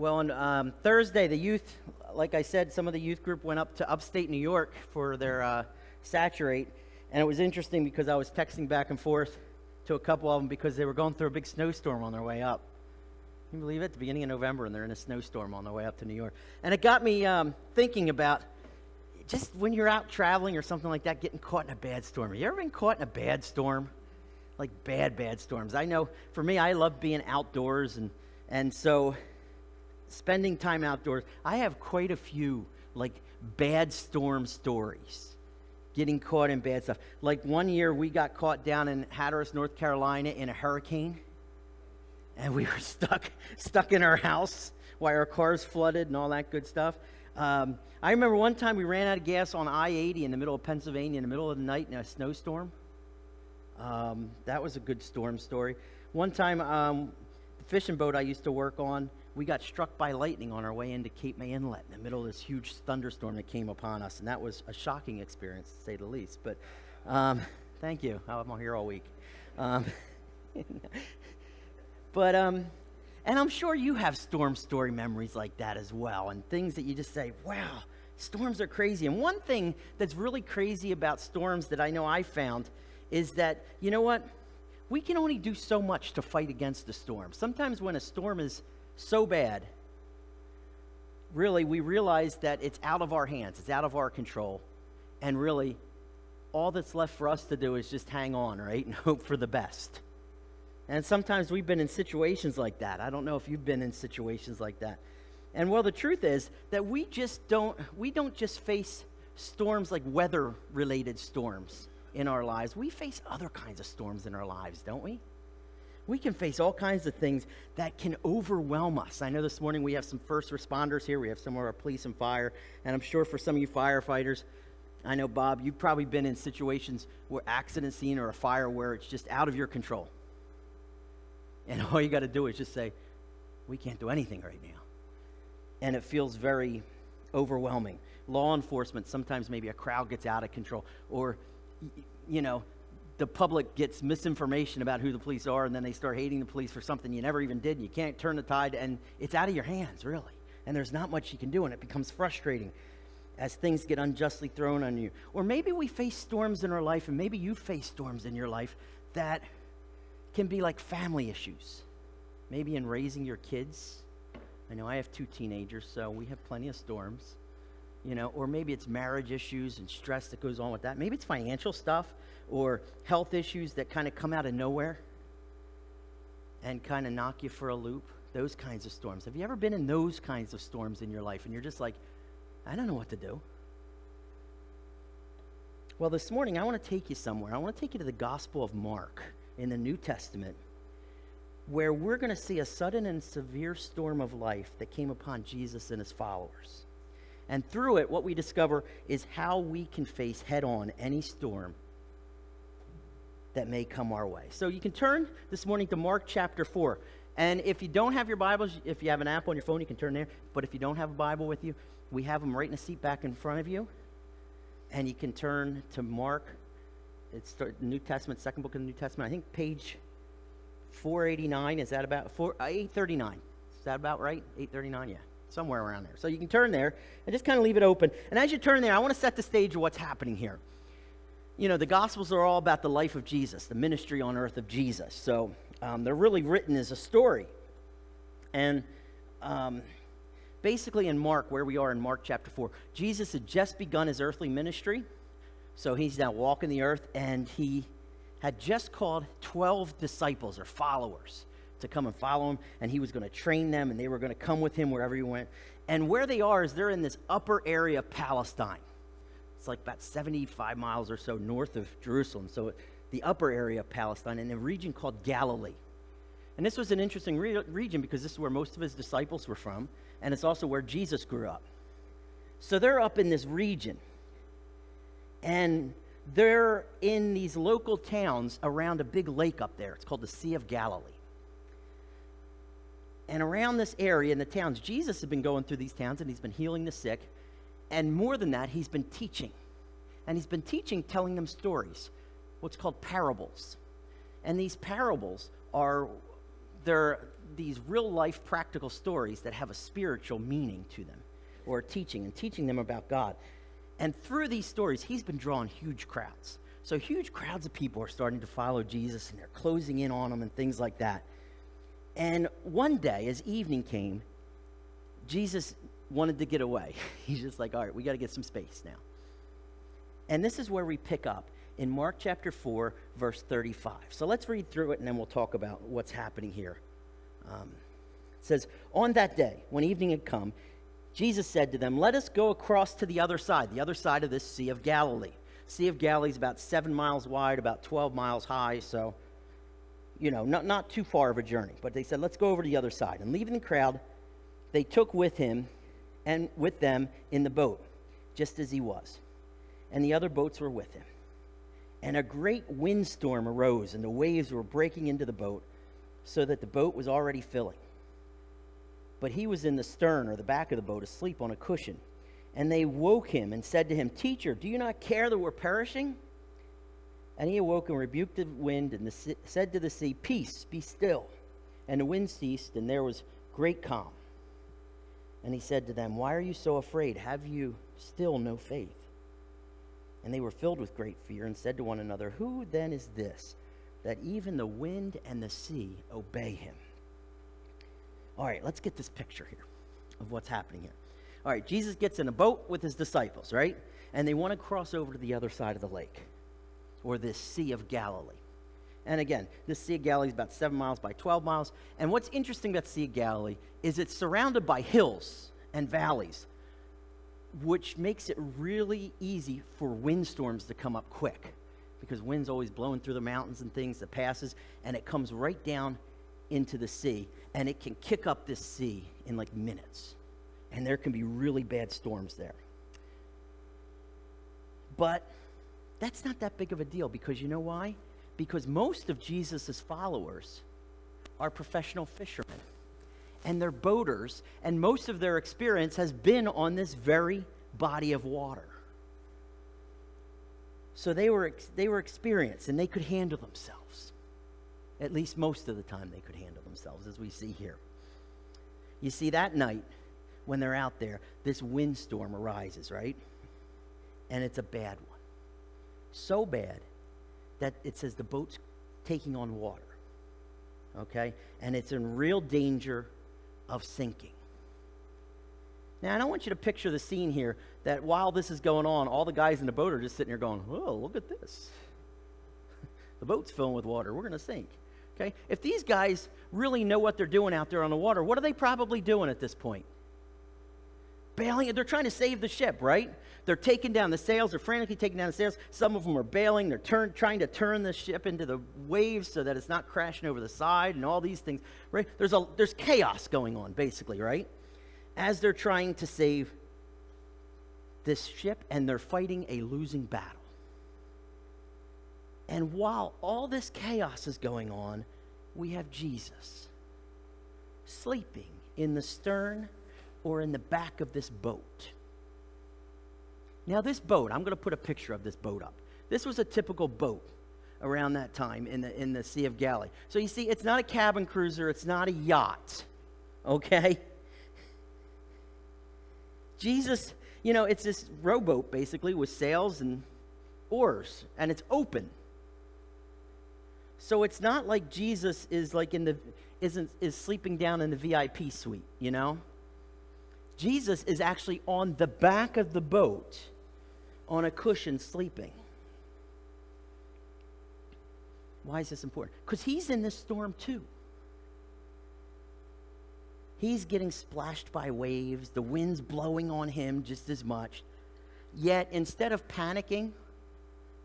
Well, on Thursday, the youth, like I said, some of the youth group went up to upstate New York for their Saturate. And it was interesting because I was texting back and forth to a couple of them because they were going through a big snowstorm on their way up. Can you believe it? At the beginning of November, and they're in a snowstorm on their way up to New York. And it got me thinking about just when you're out traveling or something like that, getting caught in a bad storm. Have you ever been caught in a bad storm? Like bad storms. I know for me, I love being outdoors, and so spending time outdoors. I have quite a few like bad storm stories, getting caught in bad stuff. Like one year we got caught down in Hatteras, North Carolina in a hurricane, and we were stuck in our house while our cars flooded and all that good stuff. I remember one time we ran out of gas on I-80 in the middle of Pennsylvania in the middle of the night in a snowstorm. That was a good storm story. One time, the fishing boat I used to work on, we got struck by lightning on our way into Cape May Inlet in the middle of this huge thunderstorm that came upon us, and that was a shocking experience, to say the least. But thank you. I'm here all week. And I'm sure you have storm story memories like that as well, and things that you just say, wow, storms are crazy. And one thing that's really crazy about storms that I know I found is that, you know what? We can only do so much to fight against a storm. Sometimes when a storm is so bad, really, we realize that it's out of our hands, it's out of our control, and really, all that's left for us to do is just hang on, right, and hope for the best. And sometimes we've been in situations like that. I don't know if you've been in situations like that. And well, the truth is that we don't just face storms like weather-related storms in our lives. We face other kinds of storms in our lives, don't we? We can face all kinds of things that can overwhelm us. I know this morning we have some first responders here. We have some of our police and fire. And I'm sure for some of you firefighters, I know, Bob, you've probably been in situations where accident scene or a fire where it's just out of your control. And all you got to do is just say, we can't do anything right now. And it feels very overwhelming. Law enforcement, sometimes maybe a crowd gets out of control, or, you know, the public gets misinformation about who the police are, and then they start hating the police for something you never even did, and you can't turn the tide, and it's out of your hands, really. And there's not much you can do, and it becomes frustrating as things get unjustly thrown on you. Or maybe we face storms in our life, and maybe you face storms in your life that can be like family issues. Maybe in raising your kids. I know I have 2 teenagers, so we have plenty of storms. You know, or maybe it's marriage issues and stress that goes on with that. Maybe it's financial stuff or health issues that kind of come out of nowhere and kind of knock you for a loop. Those kinds of storms. Have you ever been in those kinds of storms in your life and you're just like, I don't know what to do? Well, this morning I want to take you somewhere. I want to take you to the Gospel of Mark in the New Testament, where we're going to see a sudden and severe storm of life that came upon Jesus and his followers. And through it, what we discover is how we can face head-on any storm that may come our way. So you can turn this morning to Mark chapter 4. And if you don't have your Bibles, if you have an app on your phone, you can turn there. But if you don't have a Bible with you, we have them right in the seat back in front of you. And you can turn to Mark. It's the New Testament, second book of the New Testament. I think page 489. Is that about 839? Is that about right? 839, yeah. Somewhere around there. So you can turn there and just kind of leave it open. And as you turn there, I want to set the stage of what's happening here. You know, the Gospels are all about the life of Jesus, the ministry on earth of Jesus. So they're really written as a story. And basically in Mark, where we are in Mark chapter 4, Jesus had just begun his earthly ministry. So he's now walking the earth, and he had just called 12 disciples or followers to come and follow him, and he was going to train them, and they were going to come with him wherever he went. And where they are is they're in this upper area of Palestine. It's like about 75 miles or so north of Jerusalem, so the upper area of Palestine in a region called Galilee. And this was an interesting region because this is where most of his disciples were from, and it's also where Jesus grew up. So they're up in this region, and they're in these local towns around a big lake up there. It's called the Sea of Galilee. And around this area in the towns, Jesus has been going through these towns, and he's been healing the sick. And more than that, he's been teaching. And he's been teaching, telling them stories, what's called parables. And these parables are, these real life practical stories that have a spiritual meaning to them, or teaching them about God. And through these stories, he's been drawing huge crowds. So huge crowds of people are starting to follow Jesus, and they're closing in on him and things like that. And one day, as evening came, Jesus wanted to get away. He's just like, all right, we got to get some space now. And this is where we pick up in Mark chapter 4, verse 35. So let's read through it, and then we'll talk about what's happening here. It says, on that day, when evening had come, Jesus said to them, let us go across to the other side of this Sea of Galilee. Sea of Galilee is about 7 miles wide, about 12 miles high, so, not too far of a journey. But they said, let's go over to the other side. And leaving the crowd, they took with him and with them in the boat, just as he was. And the other boats were with him. And a great windstorm arose, and the waves were breaking into the boat, so that the boat was already filling. But he was in the stern, or the back of the boat, asleep on a cushion. And they woke him and said to him, Teacher, do you not care that we're perishing? And he awoke and rebuked the wind and said to the sea, Peace, be still. And the wind ceased, and there was great calm. And he said to them, Why are you so afraid? Have you still no faith? And they were filled with great fear and said to one another, Who then is this, that even the wind and the sea obey him? All right, let's get this picture here of what's happening here. All right, Jesus gets in a boat with his disciples, right? And they want to cross over to the other side of the lake, or this Sea of Galilee. And again, this Sea of Galilee is about 7 miles by 12 miles. And what's interesting about the Sea of Galilee is it's surrounded by hills and valleys, which makes it really easy for windstorms to come up quick, because wind's always blowing through the mountains and things that passes, and it comes right down into the sea, and it can kick up this sea in like minutes. And there can be really bad storms there. But that's not that big of a deal, because you know why? Because most of Jesus' followers are professional fishermen, and they're boaters, and most of their experience has been on this very body of water. So they were experienced, and they could handle themselves. At least most of the time they could handle themselves, as we see here. You see, that night, when they're out there, this windstorm arises, right? And it's a bad one. So bad that it says the boat's taking on water, okay? And it's in real danger of sinking. Now, I don't want you to picture the scene here that while this is going on, all the guys in the boat are just sitting there going, whoa, look at this. The boat's filling with water. We're going to sink. Okay? If these guys really know what they're doing out there on the water, what are they probably doing at this point? Bailing. They're trying to save the ship, right? They're taking down the sails. They're frantically taking down the sails. Some of them are bailing. They're trying to turn the ship into the waves so that it's not crashing over the side and all these things, right? There's chaos going on, basically, right? As they're trying to save this ship, and they're fighting a losing battle. And while all this chaos is going on, we have Jesus sleeping in the stern or in the back of this boat. Now, this boat, I'm going to put a picture of this boat up. This was a typical boat around that time in the Sea of Galilee. So you see, it's not a cabin cruiser, it's not a yacht, okay? Jesus, it's this rowboat basically with sails and oars, and it's open. So it's not like Jesus is like is sleeping down in the VIP suite, Jesus is actually on the back of the boat on a cushion sleeping. Why is this important? Because he's in this storm too. He's getting splashed by waves. The wind's blowing on him just as much. Yet, instead of panicking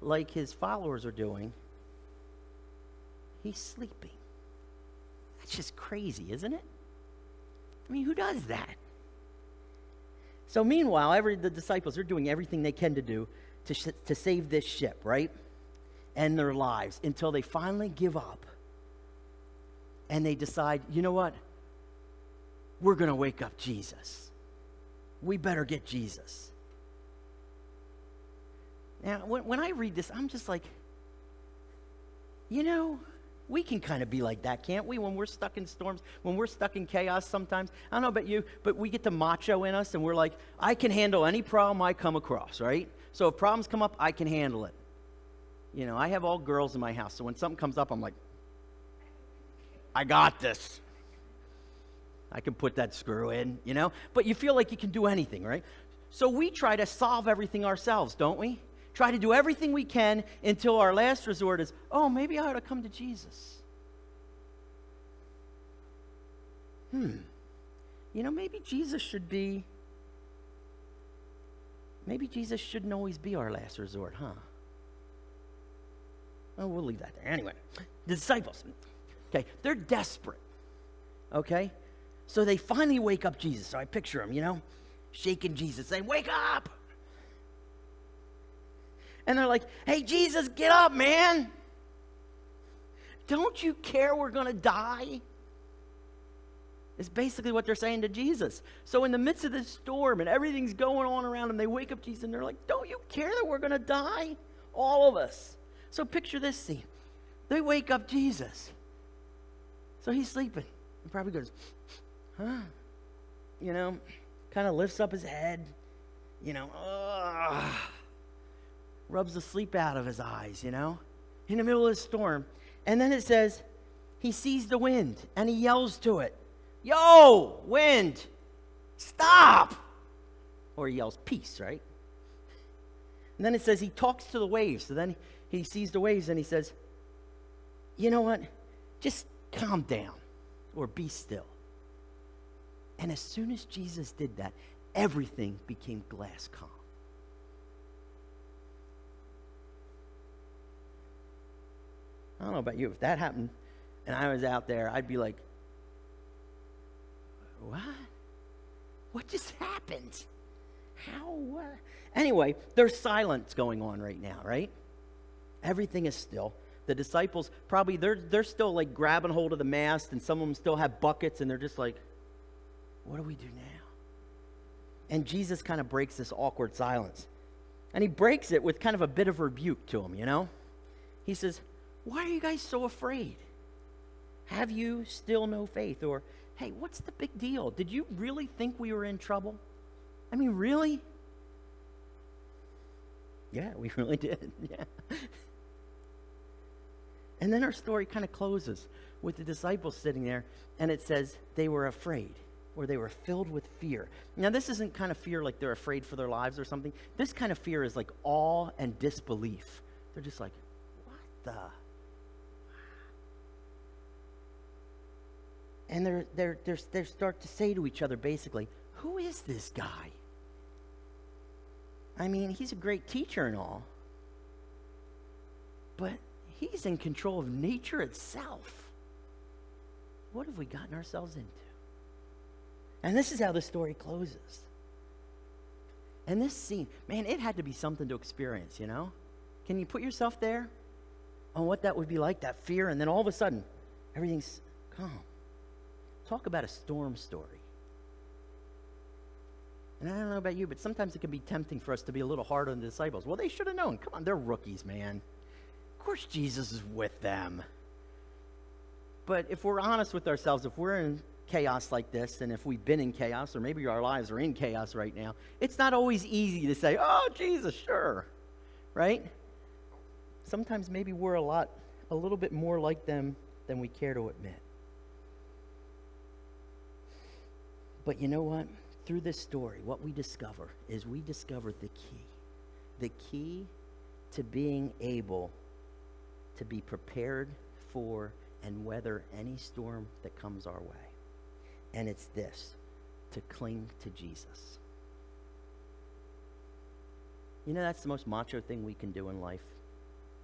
like his followers are doing, he's sleeping. That's just crazy, isn't it? I mean, who does that? So meanwhile, the disciples are doing everything they can to do to save this ship, right? And their lives, until they finally give up. And they decide, you know what? We're going to wake up Jesus. We better get Jesus. Now, when I read this, I'm just like, We can kind of be like that, can't we? When we're stuck in storms, when we're stuck in chaos sometimes. I don't know about you, but we get the macho in us and we're like, I can handle any problem I come across, right? So if problems come up, I can handle it. You know, I have all girls in my house, so when something comes up, I'm like, I got this. I can put that screw in, you know? But you feel like you can do anything, right? So we try to solve everything ourselves, don't we? Try to do everything we can until our last resort is, oh, maybe I ought to come to Jesus. You know, maybe Jesus shouldn't always be our last resort, huh? Oh, we'll leave that there. Anyway, the disciples, okay, they're desperate, okay? So they finally wake up Jesus. So I picture them, you know, shaking Jesus, saying, wake up! And they're like, hey, Jesus, get up, man. Don't you care we're going to die? It's basically what they're saying to Jesus. So in the midst of this storm and everything's going on around them, they wake up Jesus and they're like, don't you care that we're going to die? All of us. So picture this scene. They wake up Jesus. So he's sleeping. He probably goes, huh? You know, kind of lifts up his head. You know, rubs the sleep out of his eyes, you know, in the middle of the storm. And then it says, he sees the wind and he yells to it, yo, wind, stop. Or he yells, peace, right? And then it says he talks to the waves. So then he sees the waves and he says, you know what, just calm down or be still. And as soon as Jesus did that, everything became glass calm. I don't know about you. If that happened and I was out there, I'd be like, what? What just happened? How? What? Anyway, there's silence going on right now, right? Everything is still. The disciples, probably, they're still like grabbing hold of the mast, and some of them still have buckets, and they're just like, what do we do now? And Jesus kind of breaks this awkward silence. And he breaks it with kind of a bit of rebuke to them, you know? He says, why are you guys so afraid? Have you still no faith? Or, hey, what's the big deal? Did you really think we were in trouble? I mean, really? Yeah, we really did. Yeah. And then our story kind of closes with the disciples sitting there, and it says they were afraid, or they were filled with fear. Now, this isn't kind of fear like they're afraid for their lives or something. This kind of fear is like awe and disbelief. They're just like, what the? And they start to say to each other, basically, who is this guy? I mean, he's a great teacher and all, but he's in control of nature itself. What have we gotten ourselves into? And this is how the story closes. And this scene, man, it had to be something to experience, you know? Can you put yourself there on what that would be like, that fear, and then all of a sudden, everything's calm. Talk about a storm story. And I don't know about you, but sometimes it can be tempting for us to be a little hard on the disciples. Well, they should have known. Come on, they're rookies, man. Of course Jesus is with them. But if we're honest with ourselves, if we're in chaos like this, and if we've been in chaos, or maybe our lives are in chaos right now, it's not always easy to say, oh, Jesus, sure, right? Sometimes maybe we're a little bit more like them than we care to admit. But you know what? Through this story, what we discover is we discover the key to being able to be prepared for and weather any storm that comes our way. And it's this, to cling to Jesus. You know, that's the most macho thing we can do in life.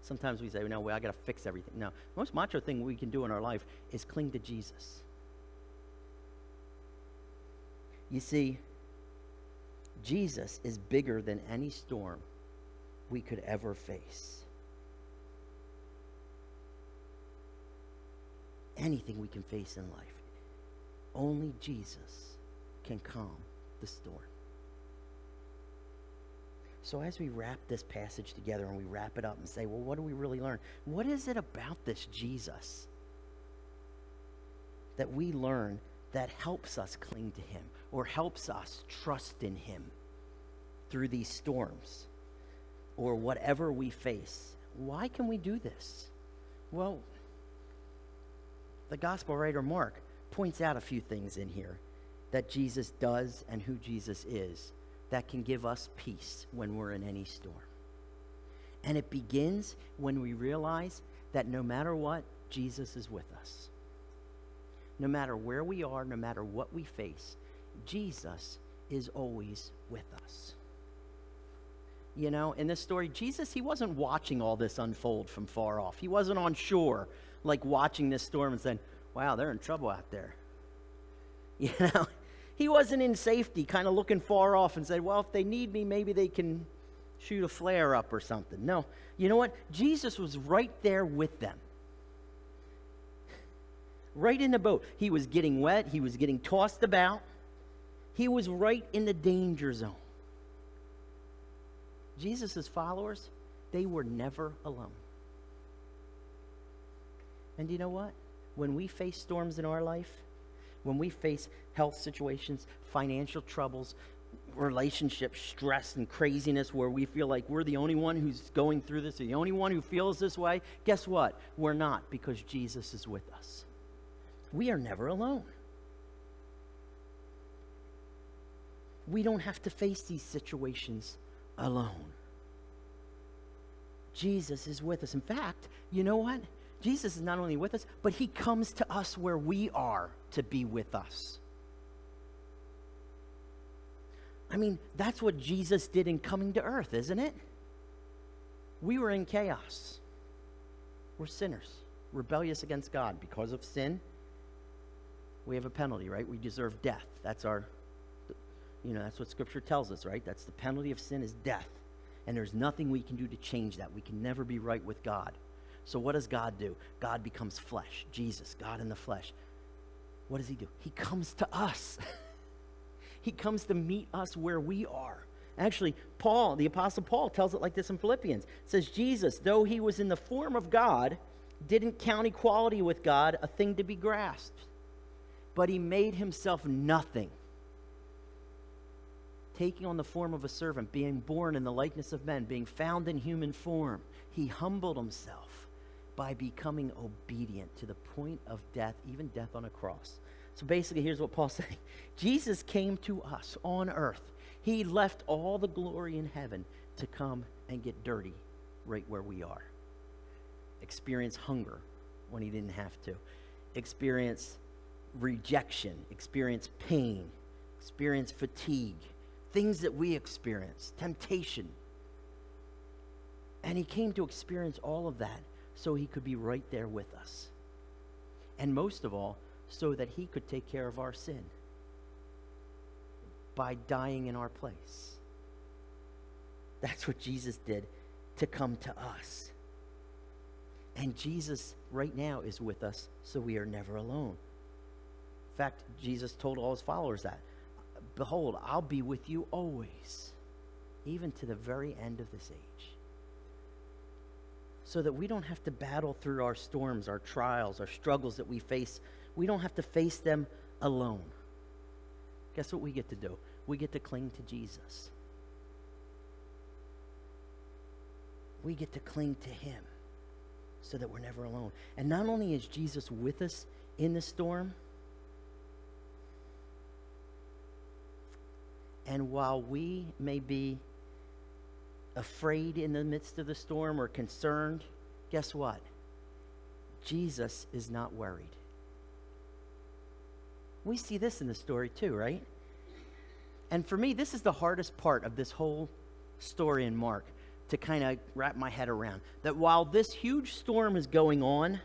Sometimes we say, no, I got to fix everything. No, the most macho thing we can do in our life is cling to Jesus. You see, Jesus is bigger than any storm we could ever face. Anything we can face in life. Only Jesus can calm the storm. So as we wrap this passage together and we wrap it up and say, well, what do we really learn? What is it about this Jesus that we learn that helps us cling to him or helps us trust in him through these storms or whatever we face. Why can we do this? Well, the gospel writer Mark points out a few things in here that Jesus does and who Jesus is that can give us peace when we're in any storm. And it begins when we realize that no matter what, Jesus is with us. No matter where we are, no matter what we face, Jesus is always with us. You know, in this story, Jesus, he wasn't watching all this unfold from far off. He wasn't on shore, like watching this storm and saying, wow, they're in trouble out there. You know, he wasn't in safety, kind of looking far off and said, well, if they need me, maybe they can shoot a flare up or something. No, you know what? Jesus was right there with them. Right in the boat. He was getting wet. He was getting tossed about. He was right in the danger zone. Jesus' followers, they were never alone. And you know what? When we face storms in our life, when we face health situations, financial troubles, relationship stress and craziness where we feel like we're the only one who's going through this, or the only one who feels this way, guess what? We're not, because Jesus is with us. We are never alone. We don't have to face these situations alone. Jesus is with us. In fact, you know what? Jesus is not only with us, but he comes to us where we are to be with us. I mean, that's what Jesus did in coming to earth, isn't it? We were in chaos. We're sinners, rebellious against God. Because of sin, we have a penalty, right? We deserve death. That's our, that's what Scripture tells us, right? That's the penalty of sin is death. And there's nothing we can do to change that. We can never be right with God. So what does God do? God becomes flesh. Jesus, God in the flesh. What does he do? He comes to us. He comes to meet us where we are. Actually, Paul, the Apostle Paul, tells it like this in Philippians. It says, Jesus, though he was in the form of God, didn't count equality with God a thing to be grasped, but he made himself nothing, taking on the form of a servant, being born in the likeness of men, being found in human form. He humbled himself by becoming obedient to the point of death, even death on a cross. So basically, here's what Paul's saying. Jesus came to us on earth. He left all the glory in heaven to come and get dirty right where we are. Experience hunger when he didn't have to. Experience rejection. Experience pain. Experience fatigue. Things that we experience. Temptation. And he came to experience all of that so he could be right there with us. And most of all, so that he could take care of our sin by dying in our place. That's what Jesus did to come to us. And Jesus right now is with us, so we are never alone. In fact, Jesus told all his followers that, behold, I'll be with you always, even to the very end of this age. So that we don't have to battle through our storms, our trials, our struggles that we face. We don't have to face them alone. Guess what we get to do? We get to cling to Jesus. We get to cling to him so that we're never alone. And not only is Jesus with us in the storm, and while we may be afraid in the midst of the storm or concerned, guess what? Jesus is not worried. We see this in the story too, right? And for me, this is the hardest part of this whole story in Mark to kind of wrap my head around. That while this huge storm is going on,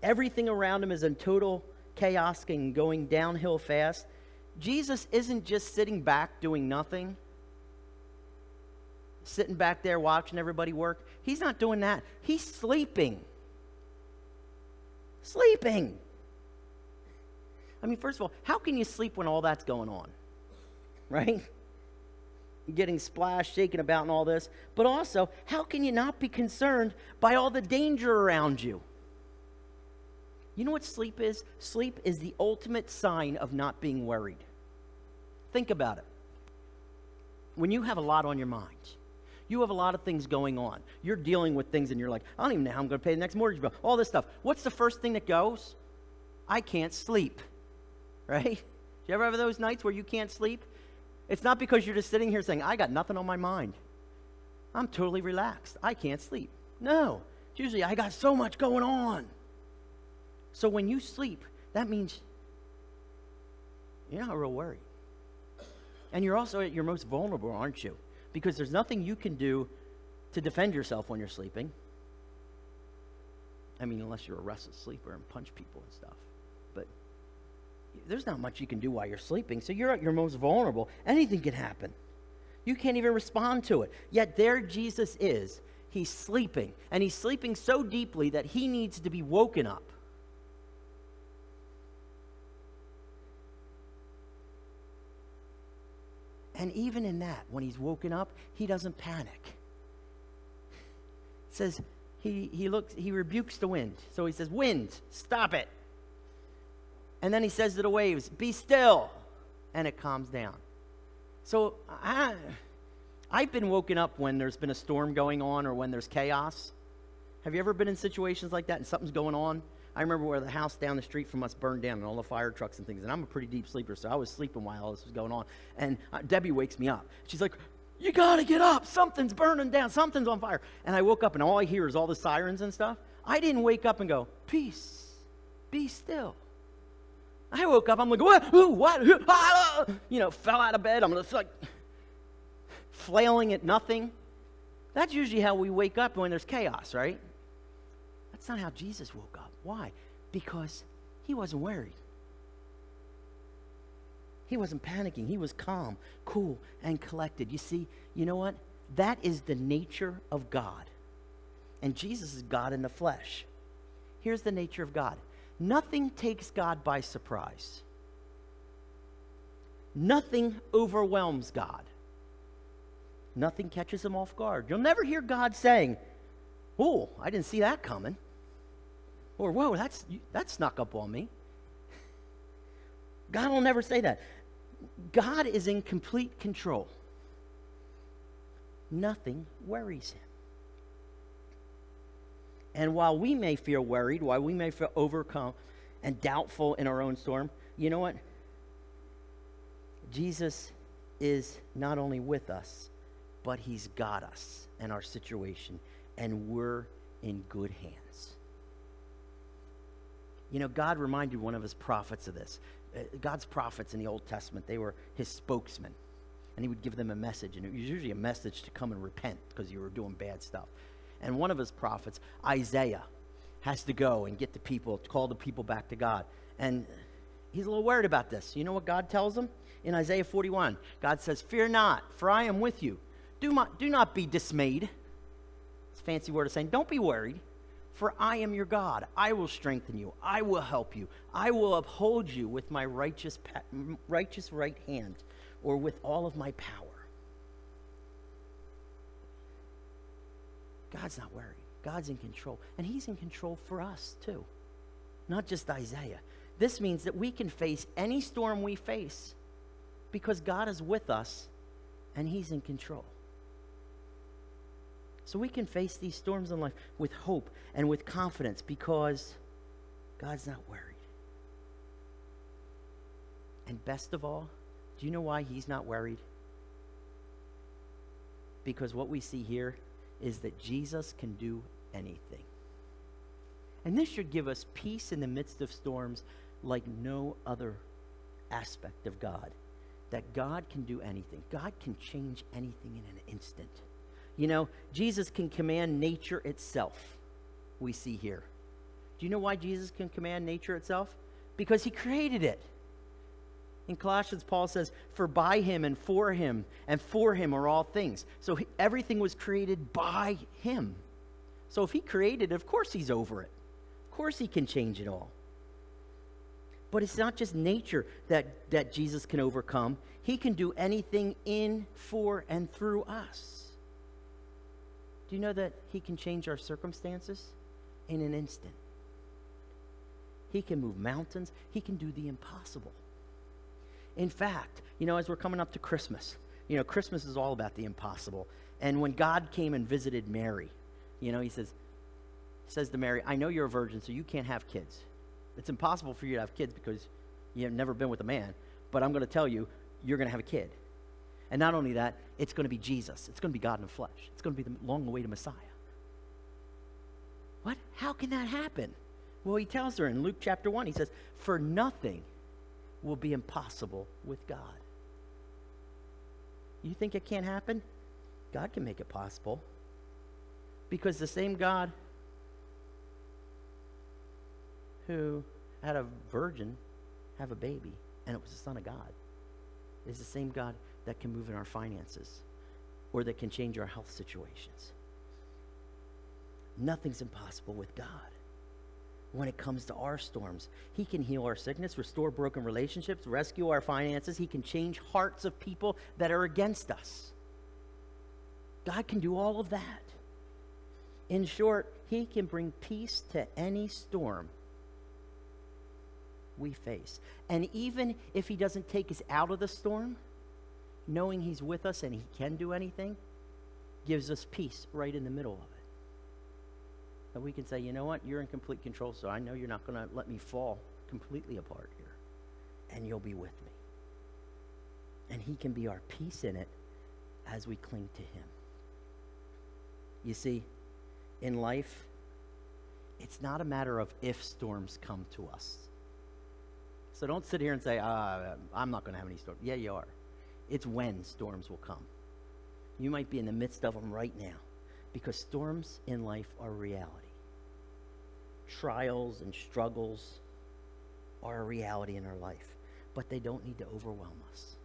everything around him is in total chaos and going downhill fast, Jesus isn't just sitting back doing nothing, sitting back there watching everybody work. He's not doing that. He's sleeping. Sleeping. I mean, first of all, how can you sleep when all that's going on? Right? Getting splashed, shaken about and all this. But also, how can you not be concerned by all the danger around you? You know what sleep is? Sleep is the ultimate sign of not being worried. Think about it. When you have a lot on your mind, you have a lot of things going on. You're dealing with things and you're like, I don't even know how I'm going to pay the next mortgage bill. All this stuff. What's the first thing that goes? I can't sleep. Right? Do you ever have those nights where you can't sleep? It's not because you're just sitting here saying, I got nothing on my mind. I'm totally relaxed. I can't sleep. No. It's usually, I got so much going on. So when you sleep, that means you're not real worried. And you're also at your most vulnerable, aren't you? Because there's nothing you can do to defend yourself when you're sleeping. I mean, unless you're a restless sleeper and punch people and stuff. But there's not much you can do while you're sleeping. So you're at your most vulnerable. Anything can happen. You can't even respond to it. Yet there Jesus is. He's sleeping. And he's sleeping so deeply that he needs to be woken up. And even in that, when he's woken up, he doesn't panic. It says he rebukes the wind. So he says, wind, stop it. And then he says to the waves, be still. And it calms down. So I've been woken up when there's been a storm going on or when there's chaos. Have you ever been in situations like that and something's going on? I remember where the house down the street from us burned down and all the fire trucks and things. And I'm a pretty deep sleeper, so I was sleeping while all this was going on. And Debbie wakes me up. She's like, you got to get up. Something's burning down. Something's on fire. And I woke up, and all I hear is all the sirens and stuff. I didn't wake up and go, peace, be still. I woke up, I'm like, what? Fell out of bed. I'm just like flailing at nothing. That's usually how we wake up when there's chaos, right? That's not how Jesus woke up. Why? Because he wasn't worried. He wasn't panicking. He was calm, cool, and collected. You see, you know what? That is the nature of God. And Jesus is God in the flesh. Here's the nature of God. Nothing takes God by surprise. Nothing overwhelms God. Nothing catches him off guard. You'll never hear God saying, oh, I didn't see that coming. Or, whoa, that snuck up on me. God will never say that. God is in complete control. Nothing worries him. And while we may feel worried, while we may feel overcome and doubtful in our own storm, you know what? Jesus is not only with us, but he's got us and our situation, and we're in good hands. You know, God reminded one of his prophets of this. God's prophets in the Old Testament, they were his spokesmen. And he would give them a message. And it was usually a message to come and repent because you were doing bad stuff. And one of his prophets, Isaiah, has to go and get the people, call the people back to God. And he's a little worried about this. You know what God tells him? In Isaiah 41, God says, fear not, for I am with you. Do not be dismayed. It's a fancy word of saying, don't be worried. For I am your God. I will strengthen you. I will help you. I will uphold you with my righteous right hand, or with all of my power. God's not worried. God's in control. And he's in control for us too. Not just Isaiah. This means that we can face any storm we face because God is with us and he's in control. So we can face these storms in life with hope and with confidence because God's not worried. And best of all, do you know why he's not worried? Because what we see here is that Jesus can do anything. And this should give us peace in the midst of storms like no other aspect of God. That God can do anything. God can change anything in an instant. You know, Jesus can command nature itself, we see here. Do you know why Jesus can command nature itself? Because he created it. In Colossians, Paul says, for by him and for him are all things. So everything was created by him. So if he created it, of course he's over it. Of course he can change it all. But it's not just nature that Jesus can overcome. He can do anything in, for, and through us. Do you know that he can change our circumstances in an instant? He can move mountains. He can do the impossible. In fact, as we're coming up to Christmas, Christmas is all about the impossible. And when God came and visited Mary, he says to Mary, I know you're a virgin, so you can't have kids. It's impossible for you to have kids because you have never been with a man. But I'm going to tell you, you're going to have a kid. And not only that, it's going to be Jesus. It's going to be God in the flesh. It's going to be the long-awaited Messiah. What? How can that happen? Well, he tells her in Luke chapter 1, he says, for nothing will be impossible with God. You think it can't happen? God can make it possible. Because the same God who had a virgin have a baby, and it was the Son of God, is the same God that can move in our finances or that can change our health situations. Nothing's impossible with God. When it comes to our storms, he can heal our sickness, restore broken relationships, rescue our finances. He can change hearts of people that are against us. God can do all of that. In short, he can bring peace to any storm we face. And even if he doesn't take us out of the storm, knowing he's with us and he can do anything, gives us peace right in the middle of it. That we can say, you know what, you're in complete control, so I know you're not going to let me fall completely apart here. And you'll be with me. And he can be our peace in it as we cling to him. You see, in life, it's not a matter of if storms come to us. So don't sit here and say, I'm not going to have any storms. Yeah, you are. It's when storms will come. You might be in the midst of them right now, because storms in life are reality. Trials and struggles are a reality in our life, but they don't need to overwhelm us.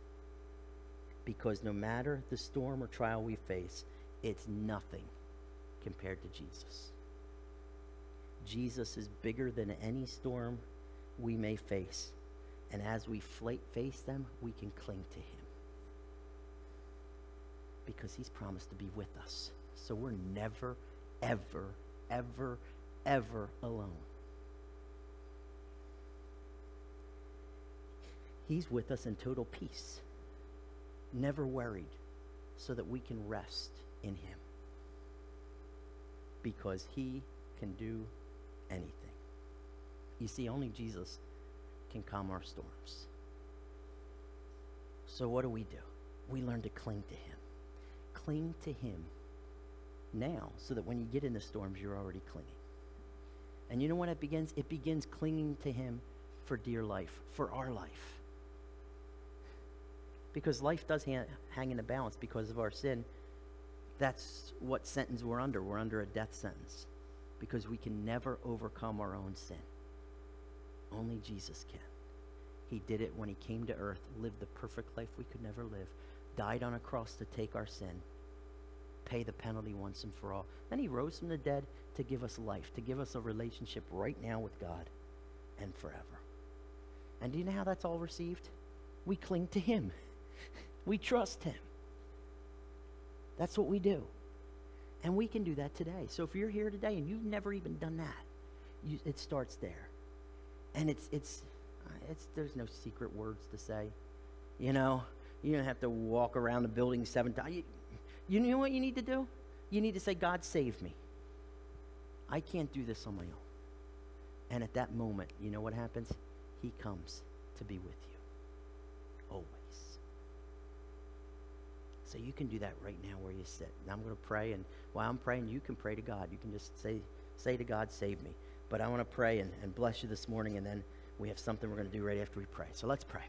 Because no matter the storm or trial we face, it's nothing compared to Jesus. Jesus is bigger than any storm we may face. And as we face them, we can cling to him. Because he's promised to be with us. So we're never, ever, ever, ever alone. He's with us in total peace. Never worried. So that we can rest in him. Because he can do anything. You see, only Jesus can calm our storms. So what do? We learn to cling to him. Cling to him now, so that when you get in the storms, you're already clinging. And you know when it begins? It begins clinging to him for dear life, for our life. Because life does hang in a balance because of our sin. That's what sentence we're under. We're under a death sentence. Because we can never overcome our own sin. Only Jesus can. He did it when he came to earth, lived the perfect life we could never live, died on a cross to take our sin, pay the penalty once and for all. Then he rose from the dead to give us life, to give us a relationship right now with God and forever. And do you know how that's all received? We cling to him. We trust him. That's what we do. And we can do that today. So if you're here today and you've never even done that, it starts there. And there's no secret words to say. You don't have to walk around the building 7 times. You know what you need to do? You need to say, God, save me. I can't do this on my own. And at that moment, you know what happens? He comes to be with you. Always. So you can do that right now where you sit. And I'm going to pray, and while I'm praying, you can pray to God. You can just say to God, save me. But I want to pray and bless you this morning, and then we have something we're going to do right after we pray. So let's pray.